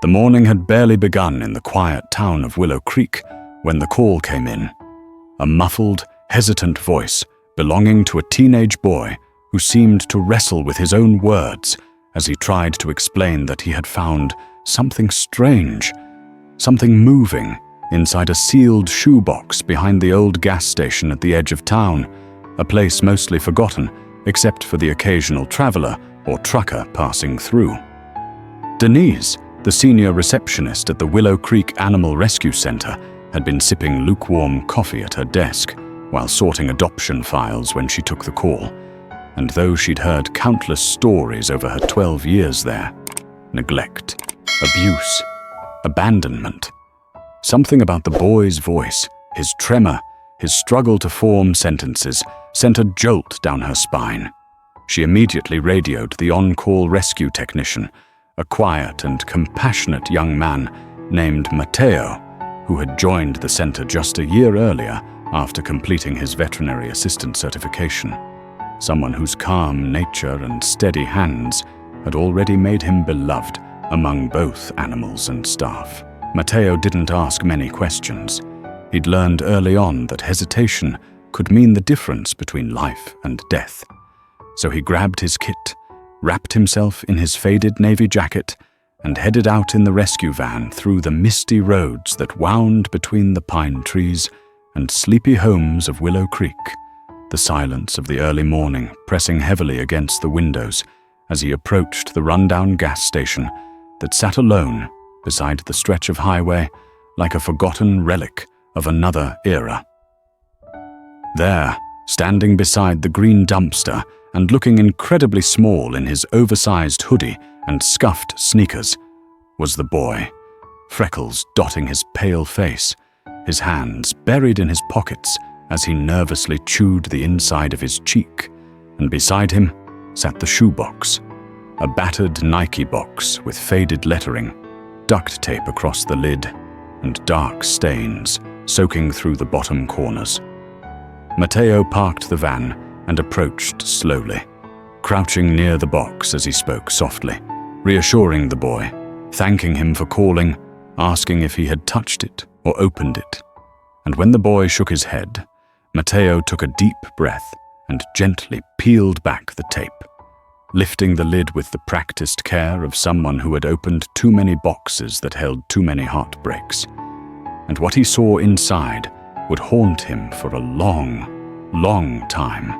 The morning had barely begun in the quiet town of Willow Creek when the call came in. A muffled, hesitant voice belonging to a teenage boy who seemed to wrestle with his own words as he tried to explain that he had found something strange, something moving inside a sealed shoebox behind the old gas station at the edge of town, a place mostly forgotten except for the occasional traveler or trucker passing through. Denise, the senior receptionist at the Willow Creek Animal Rescue Center, had been sipping lukewarm coffee at her desk while sorting adoption files when she took the call. And though she'd heard countless stories over her 12 years there, neglect, abuse, abandonment, something about the boy's voice, his tremor, his struggle to form sentences, sent a jolt down her spine. She immediately radioed the on-call rescue technician, a quiet and compassionate young man named Matteo, who had joined the center just a year earlier after completing his veterinary assistant certification. Someone whose calm nature and steady hands had already made him beloved among both animals and staff. Matteo didn't ask many questions. He'd learned early on that hesitation could mean the difference between life and death. So he grabbed his kit, wrapped himself in his faded navy jacket, and headed out in the rescue van through the misty roads that wound between the pine trees and sleepy homes of Willow Creek, the silence of the early morning pressing heavily against the windows as he approached the rundown gas station that sat alone beside the stretch of highway like a forgotten relic of another era. There, standing beside the green dumpster and looking incredibly small in his oversized hoodie and scuffed sneakers, was the boy, freckles dotting his pale face, his hands buried in his pockets as he nervously chewed the inside of his cheek, and beside him sat the shoebox, a battered Nike box with faded lettering, duct tape across the lid, and dark stains soaking through the bottom corners. Matteo parked the van and approached slowly, crouching near the box as he spoke softly, reassuring the boy, thanking him for calling, asking if he had touched it or opened it. And when the boy shook his head, Matteo took a deep breath and gently peeled back the tape, lifting the lid with the practiced care of someone who had opened too many boxes that held too many heartbreaks. And what he saw inside would haunt him for a long, long time.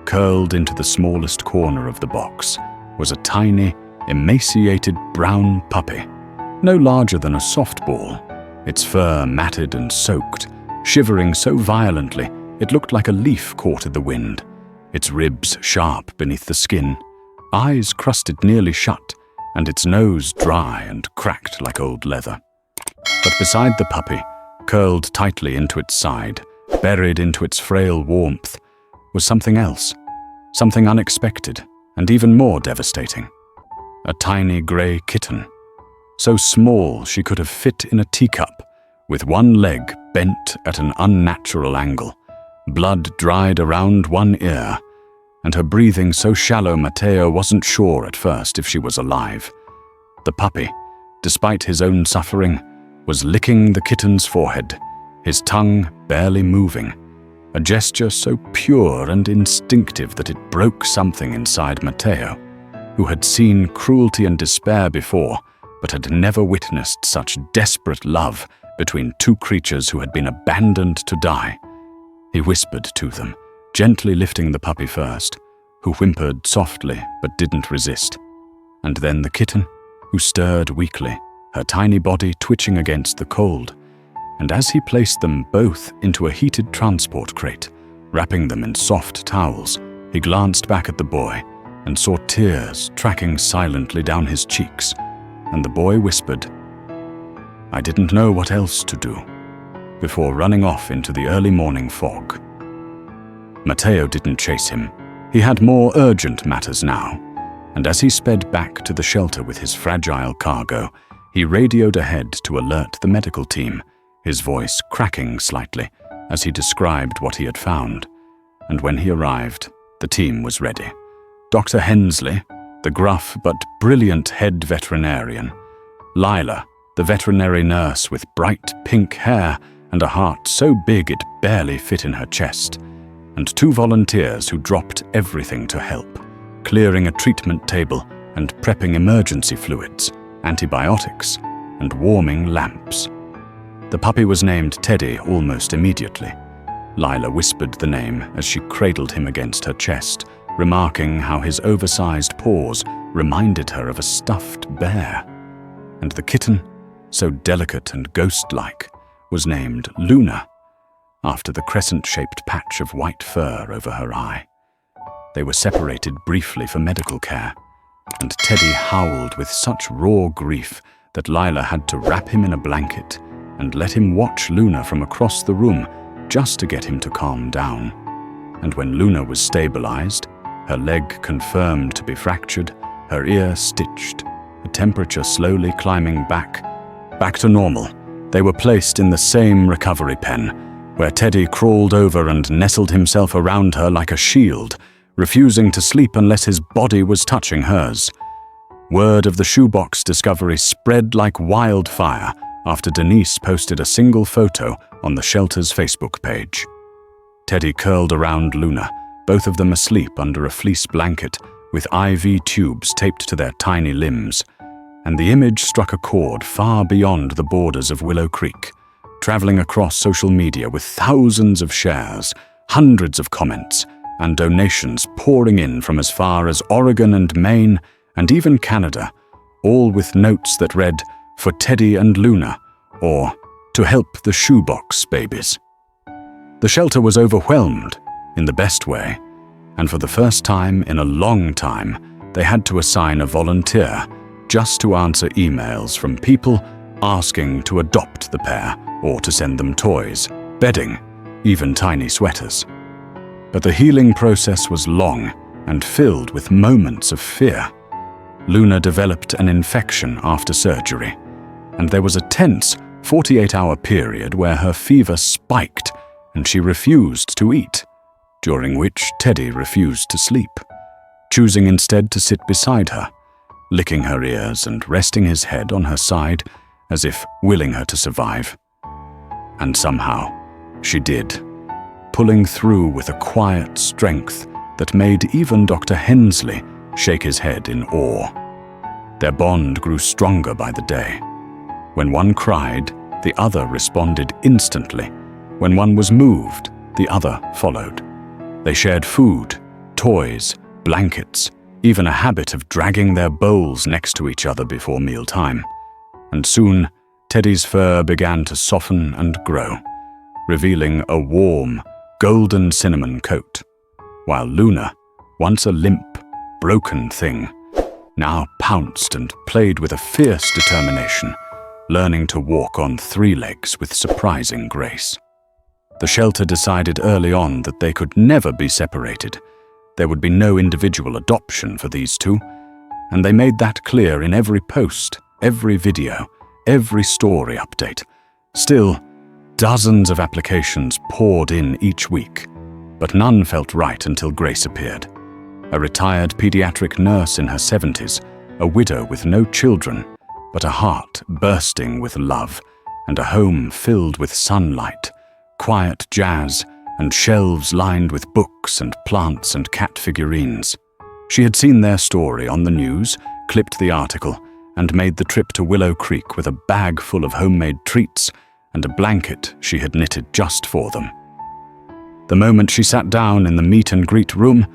Curled into the smallest corner of the box was a tiny, emaciated brown puppy, no larger than a softball, its fur matted and soaked, shivering so violently it looked like a leaf caught in the wind, its ribs sharp beneath the skin, eyes crusted nearly shut, and its nose dry and cracked like old leather. But beside the puppy, curled tightly into its side, buried into its frail warmth, was something else, something unexpected and even more devastating. A tiny grey kitten, so small she could have fit in a teacup, with one leg bent at an unnatural angle, blood dried around one ear, and her breathing so shallow Matteo wasn't sure at first if she was alive. The puppy, despite his own suffering, was licking the kitten's forehead, his tongue barely moving, a gesture so pure and instinctive that it broke something inside Matteo, who had seen cruelty and despair before, but had never witnessed such desperate love between two creatures who had been abandoned to die. He whispered to them, gently lifting the puppy first, who whimpered softly but didn't resist, and then the kitten, who stirred weakly, her tiny body twitching against the cold, and as he placed them both into a heated transport crate, wrapping them in soft towels, he glanced back at the boy and saw tears tracking silently down his cheeks, and the boy whispered, "I didn't know what else to do," before running off into the early morning fog. Matteo didn't chase him. He had more urgent matters now, and as he sped back to the shelter with his fragile cargo, he radioed ahead to alert the medical team, his voice cracking slightly as he described what he had found. And when he arrived, the team was ready. Dr. Hensley, the gruff but brilliant head veterinarian, Lila, the veterinary nurse with bright pink hair and a heart so big it barely fit in her chest, and 2 volunteers who dropped everything to help, clearing a treatment table and prepping emergency fluids, antibiotics, and warming lamps. The puppy was named Teddy almost immediately. Lila whispered the name as she cradled him against her chest, remarking how his oversized paws reminded her of a stuffed bear. And the kitten, so delicate and ghost-like, was named Luna, after the crescent-shaped patch of white fur over her eye. They were separated briefly for medical care, and Teddy howled with such raw grief that Lila had to wrap him in a blanket and let him watch Luna from across the room just to get him to calm down. And when Luna was stabilized, her leg confirmed to be fractured, her ear stitched, the temperature slowly climbing back to normal, they were placed in the same recovery pen, where Teddy crawled over and nestled himself around her like a shield, refusing to sleep unless his body was touching hers. Word of the shoebox discovery spread like wildfire after Denise posted a single photo on the shelter's Facebook page. Teddy curled around Luna, both of them asleep under a fleece blanket with IV tubes taped to their tiny limbs, and the image struck a chord far beyond the borders of Willow Creek, traveling across social media with thousands of shares, hundreds of comments, and donations pouring in from as far as Oregon and Maine and even Canada, all with notes that read, "For Teddy and Luna," or "To help the shoebox babies." The shelter was overwhelmed, in the best way, and for the first time in a long time, they had to assign a volunteer just to answer emails from people asking to adopt the pair or to send them toys, bedding, even tiny sweaters. But the healing process was long and filled with moments of fear. Luna developed an infection after surgery, and there was a tense 48-hour period where her fever spiked and she refused to eat, during which Teddy refused to sleep, choosing instead to sit beside her, licking her ears and resting his head on her side as if willing her to survive. And somehow, she did, pulling through with a quiet strength that made even Dr. Hensley shake his head in awe. Their bond grew stronger by the day. When one cried, the other responded instantly. When one was moved, the other followed. They shared food, toys, blankets, even a habit of dragging their bowls next to each other before mealtime. And soon, Teddy's fur began to soften and grow, revealing a warm, golden cinnamon coat, while Luna, once a limp, broken thing, now pounced and played with a fierce determination, learning to walk on 3 legs with surprising grace. The shelter decided early on that they could never be separated. There would be no individual adoption for these two, and they made that clear in every post, every video, every story update. Still, dozens of applications poured in each week, but none felt right until Grace appeared. A retired pediatric nurse in her 70s, a widow with no children, but a heart bursting with love, and a home filled with sunlight, quiet jazz, and shelves lined with books and plants and cat figurines. She had seen their story on the news, clipped the article, and made the trip to Willow Creek with a bag full of homemade treats and a blanket she had knitted just for them. The moment she sat down in the meet and greet room,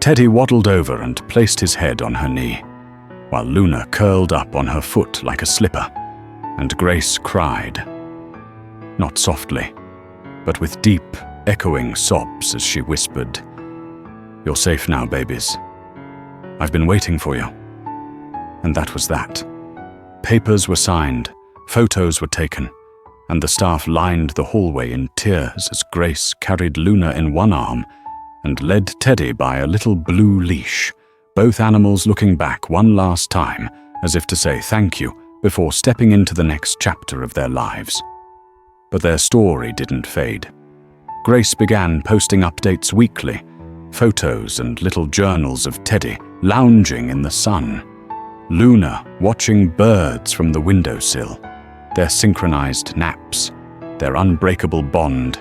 Teddy waddled over and placed his head on her knee, while Luna curled up on her foot like a slipper, and Grace cried. Not softly, but with deep, echoing sobs as she whispered, "You're safe now, babies. I've been waiting for you." And that was that. Papers were signed, photos were taken, and the staff lined the hallway in tears as Grace carried Luna in one arm and led Teddy by a little blue leash, both animals looking back one last time as if to say thank you before stepping into the next chapter of their lives. But their story didn't fade. Grace began posting updates weekly, photos and little journals of Teddy lounging in the sun, Luna watching birds from the windowsill, their synchronized naps, their unbreakable bond,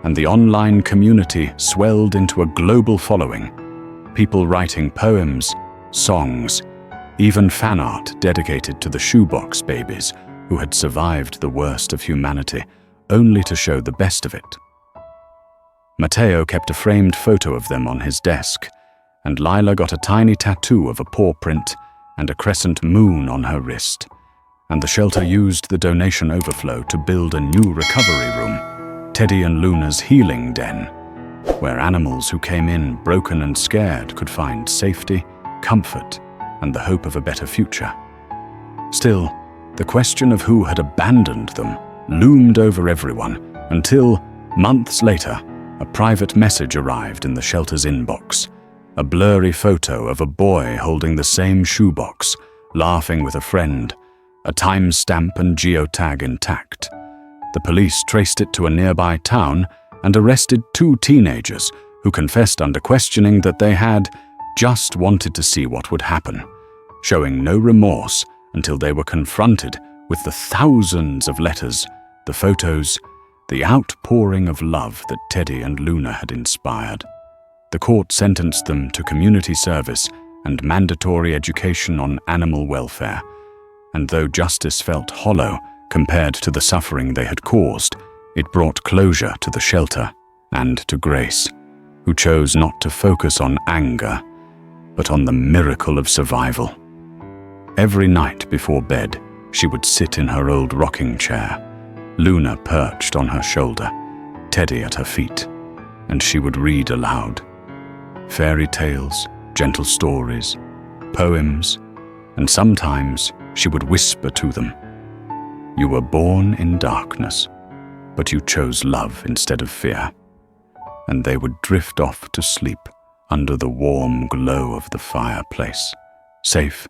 and the online community swelled into a global following. People writing poems, songs, even fan art dedicated to the shoebox babies who had survived the worst of humanity, only to show the best of it. Matteo kept a framed photo of them on his desk, and Lila got a tiny tattoo of a paw print and a crescent moon on her wrist, and the shelter used the donation overflow to build a new recovery room, Teddy and Luna's healing den, where animals who came in broken and scared could find safety, comfort, and the hope of a better future. Still, the question of who had abandoned them loomed over everyone until, months later, a private message arrived in the shelter's inbox, a blurry photo of a boy holding the same shoebox, laughing with a friend, a timestamp and geotag intact. The police traced it to a nearby town and arrested 2 teenagers who confessed under questioning that they had just wanted to see what would happen, showing no remorse until they were confronted with the thousands of letters, the photos, the outpouring of love that Teddy and Luna had inspired. The court sentenced them to community service and mandatory education on animal welfare, and though justice felt hollow compared to the suffering they had caused, it brought closure to the shelter and to Grace, who chose not to focus on anger, but on the miracle of survival. Every night before bed, she would sit in her old rocking chair, Luna perched on her shoulder, Teddy at her feet, and she would read aloud. Fairy tales, gentle stories, poems, and sometimes she would whisper to them, "You were born in darkness, but you chose love instead of fear." And they would drift off to sleep under the warm glow of the fireplace, safe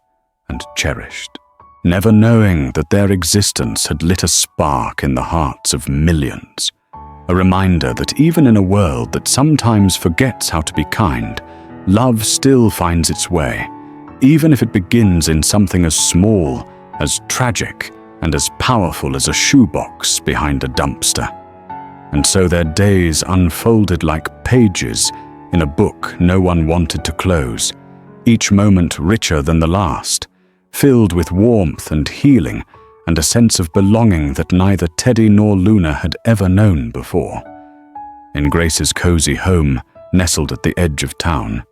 and cherished, never knowing that their existence had lit a spark in the hearts of millions. A reminder that even in a world that sometimes forgets how to be kind, love still finds its way, even if it begins in something as small, as tragic, and as powerful as a shoebox behind a dumpster. And so their days unfolded like pages in a book no one wanted to close, each moment richer than the last, filled with warmth and healing and a sense of belonging that neither Teddy nor Luna had ever known before. In Grace's cozy home, nestled at the edge of town,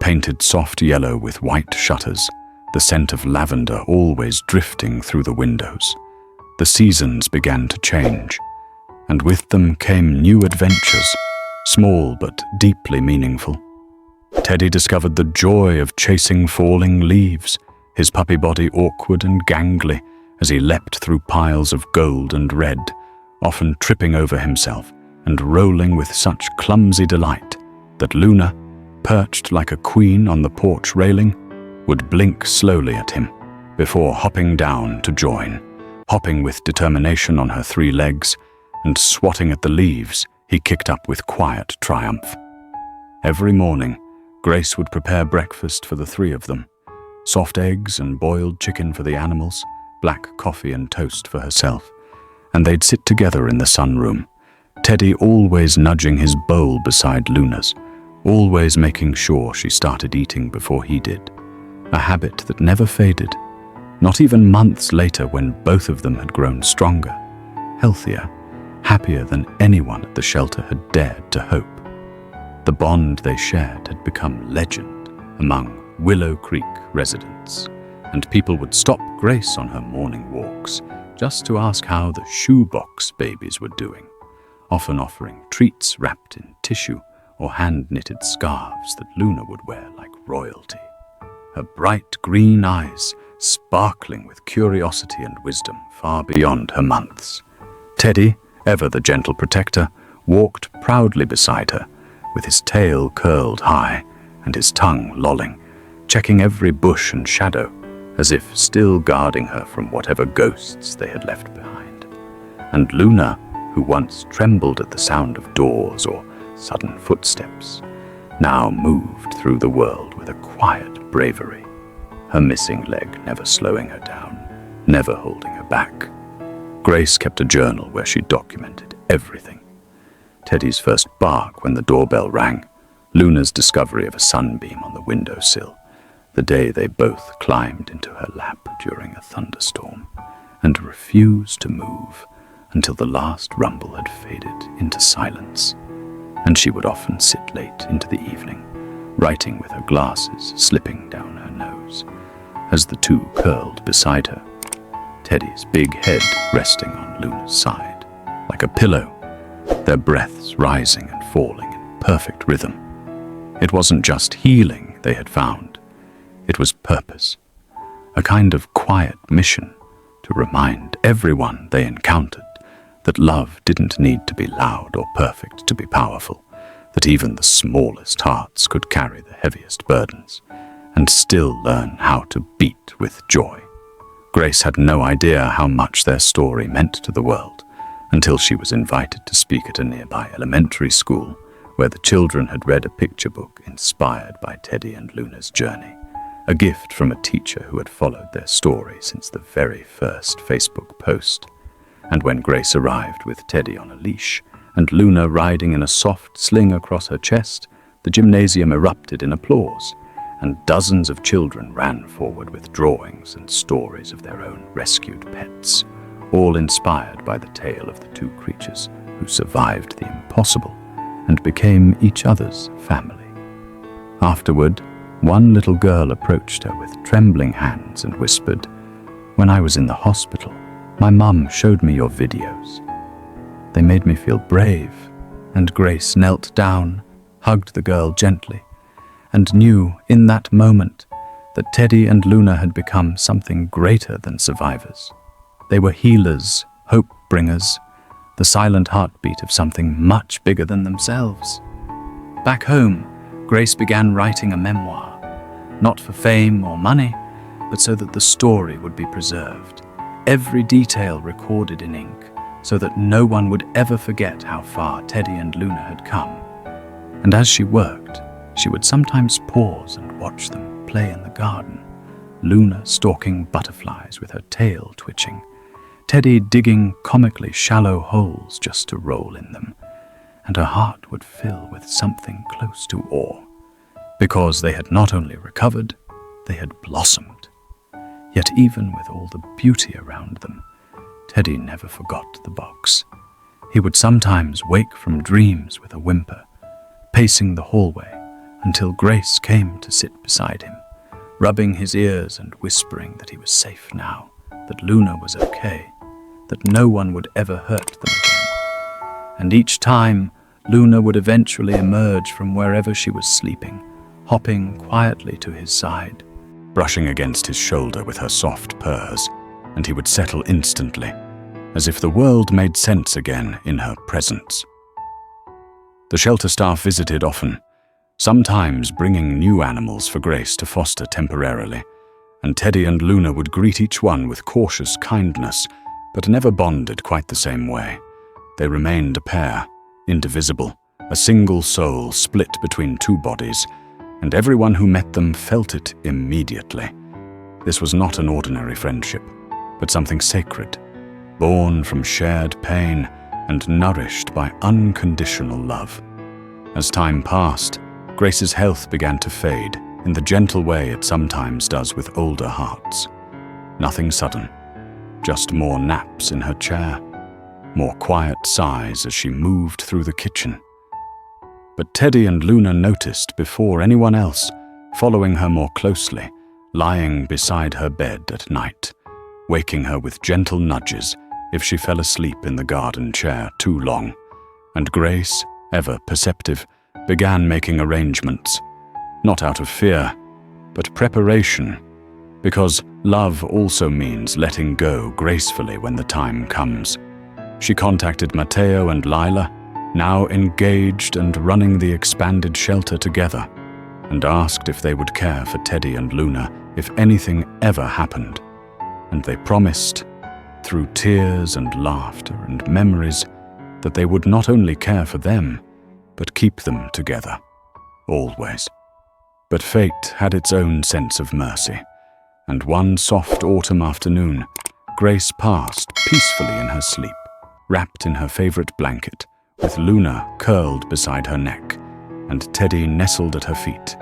painted soft yellow with white shutters, the scent of lavender always drifting through the windows, the seasons began to change, and with them came new adventures, small but deeply meaningful. Teddy discovered the joy of chasing falling leaves, his puppy body awkward and gangly as he leapt through piles of gold and red, often tripping over himself and rolling with such clumsy delight that Luna, perched like a queen on the porch railing, would blink slowly at him before hopping down to join, hopping with determination on her 3 legs and swatting at the leaves he kicked up with quiet triumph. Every morning, Grace would prepare breakfast for the 3 of them, soft eggs and boiled chicken for the animals, black coffee and toast for herself, and they'd sit together in the sunroom, Teddy always nudging his bowl beside Luna's, always making sure she started eating before he did, a habit that never faded, not even months later when both of them had grown stronger, healthier, happier than anyone at the shelter had dared to hope. The bond they shared had become legend among Willow Creek residents, and people would stop Grace on her morning walks just to ask how the shoebox babies were doing, often offering treats wrapped in tissue or hand-knitted scarves that Luna would wear like royalty, her bright green eyes sparkling with curiosity and wisdom far beyond her months. Teddy, ever the gentle protector, walked proudly beside her, with his tail curled high and his tongue lolling, checking every bush and shadow, as if still guarding her from whatever ghosts they had left behind. And Luna, who once trembled at the sound of doors or sudden footsteps, now moved through the world with a quiet bravery, her missing leg never slowing her down, never holding her back. Grace kept a journal where she documented everything. Teddy's first bark when the doorbell rang, Luna's discovery of a sunbeam on the windowsill, the day they both climbed into her lap during a thunderstorm and refused to move until the last rumble had faded into silence. And she would often sit late into the evening, writing with her glasses slipping down her nose, as the two curled beside her, Teddy's big head resting on Luna's side, like a pillow, their breaths rising and falling in perfect rhythm. It wasn't just healing they had found, it was purpose, a kind of quiet mission to remind everyone they encountered that love didn't need to be loud or perfect to be powerful, that even the smallest hearts could carry the heaviest burdens and still learn how to beat with joy. Grace had no idea how much their story meant to the world until she was invited to speak at a nearby elementary school where the children had read a picture book inspired by Teddy and Luna's journey, a gift from a teacher who had followed their story since the very first Facebook post. And when Grace arrived with Teddy on a leash and Luna riding in a soft sling across her chest, the gymnasium erupted in applause, and dozens of children ran forward with drawings and stories of their own rescued pets, all inspired by the tale of the two creatures who survived the impossible and became each other's family. Afterward, one little girl approached her with trembling hands and whispered, "When I was in the hospital, my mum showed me your videos. They made me feel brave." And Grace knelt down, hugged the girl gently, and knew in that moment that Teddy and Luna had become something greater than survivors. They were healers, hope bringers, the silent heartbeat of something much bigger than themselves. Back home, Grace began writing a memoir, not for fame or money, but so that the story would be preserved, every detail recorded in ink, so that no one would ever forget how far Teddy and Luna had come. And as she worked, she would sometimes pause and watch them play in the garden, Luna stalking butterflies with her tail twitching, Teddy digging comically shallow holes just to roll in them, and her heart would fill with something close to awe, because they had not only recovered, they had blossomed. Yet even with all the beauty around them, Teddy never forgot the box. He would sometimes wake from dreams with a whimper, pacing the hallway until Grace came to sit beside him, rubbing his ears and whispering that he was safe now, that Luna was okay, that no one would ever hurt them again. And each time, Luna would eventually emerge from wherever she was sleeping, hopping quietly to his side, brushing against his shoulder with her soft purrs, and he would settle instantly, as if the world made sense again in her presence. The shelter staff visited often, sometimes bringing new animals for Grace to foster temporarily, and Teddy and Luna would greet each one with cautious kindness, but never bonded quite the same way. They remained a pair, indivisible, a single soul split between two bodies, and everyone who met them felt it immediately. This was not an ordinary friendship, but something sacred, born from shared pain and nourished by unconditional love. As time passed, Grace's health began to fade in the gentle way it sometimes does with older hearts. Nothing sudden, just more naps in her chair, more quiet sighs as she moved through the kitchen. But Teddy and Luna noticed before anyone else, following her more closely, lying beside her bed at night, waking her with gentle nudges if she fell asleep in the garden chair too long. And Grace, ever perceptive, began making arrangements, not out of fear, but preparation, because love also means letting go gracefully when the time comes. She contacted Matteo and Lila, now engaged and running the expanded shelter together, and asked if they would care for Teddy and Luna if anything ever happened. And they promised, through tears and laughter and memories, that they would not only care for them, but keep them together, always. But fate had its own sense of mercy, And one soft autumn afternoon, Grace passed peacefully in her sleep, wrapped in her favorite blanket, with Luna curled beside her neck, and Teddy nestled at her feet.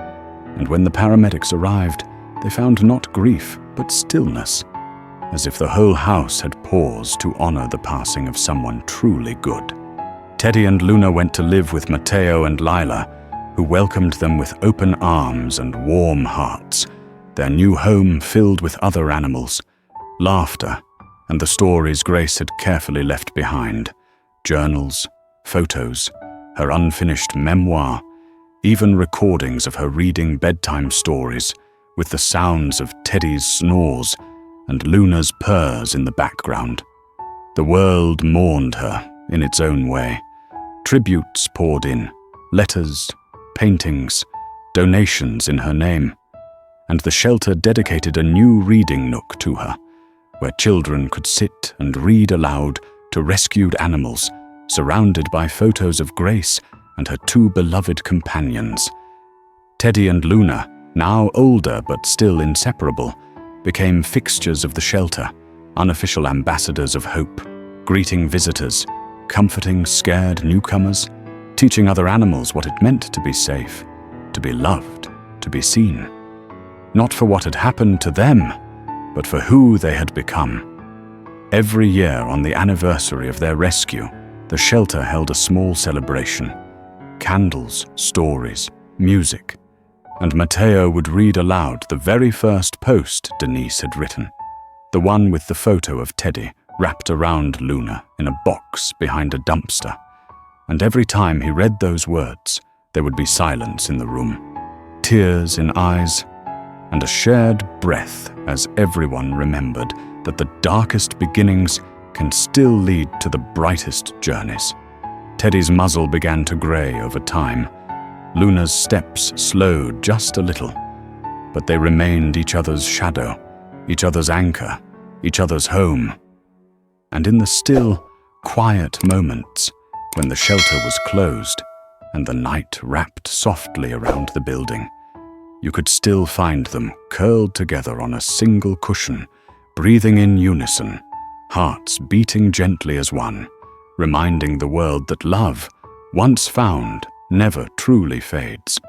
And when the paramedics arrived, they found not grief, but stillness, as if the whole house had paused to honor the passing of someone truly good. Teddy and Luna went to live with Matteo and Lila, who welcomed them with open arms and warm hearts, their new home filled with other animals, laughter, and the stories Grace had carefully left behind, journals, photos, her unfinished memoir, even recordings of her reading bedtime stories, with the sounds of Teddy's snores and Luna's purrs in the background. The world mourned her in its own way. Tributes poured in, letters, paintings, donations in her name, and the shelter dedicated a new reading nook to her, where children could sit and read aloud to rescued animals, surrounded by photos of Grace and her two beloved companions. Teddy and Luna, now older but still inseparable, became fixtures of the shelter, unofficial ambassadors of hope, greeting visitors, comforting scared newcomers, teaching other animals what it meant to be safe, to be loved, to be seen. Not for what had happened to them, but for who they had become. Every year on the anniversary of their rescue, the shelter held a small celebration. Candles, stories, music, and Matteo would read aloud the very first post Denise had written, the one with the photo of Teddy wrapped around Luna in a box behind a dumpster. And every time he read those words, there would be silence in the room, tears in eyes, and a shared breath as everyone remembered that the darkest beginnings can still lead to the brightest journeys. Teddy's muzzle began to gray over time. Luna's steps slowed just a little, but they remained each other's shadow, each other's anchor, each other's home. And in the still, quiet moments, when the shelter was closed and the night wrapped softly around the building, you could still find them curled together on a single cushion, breathing in unison, hearts beating gently as one, reminding the world that love, once found, never truly fades.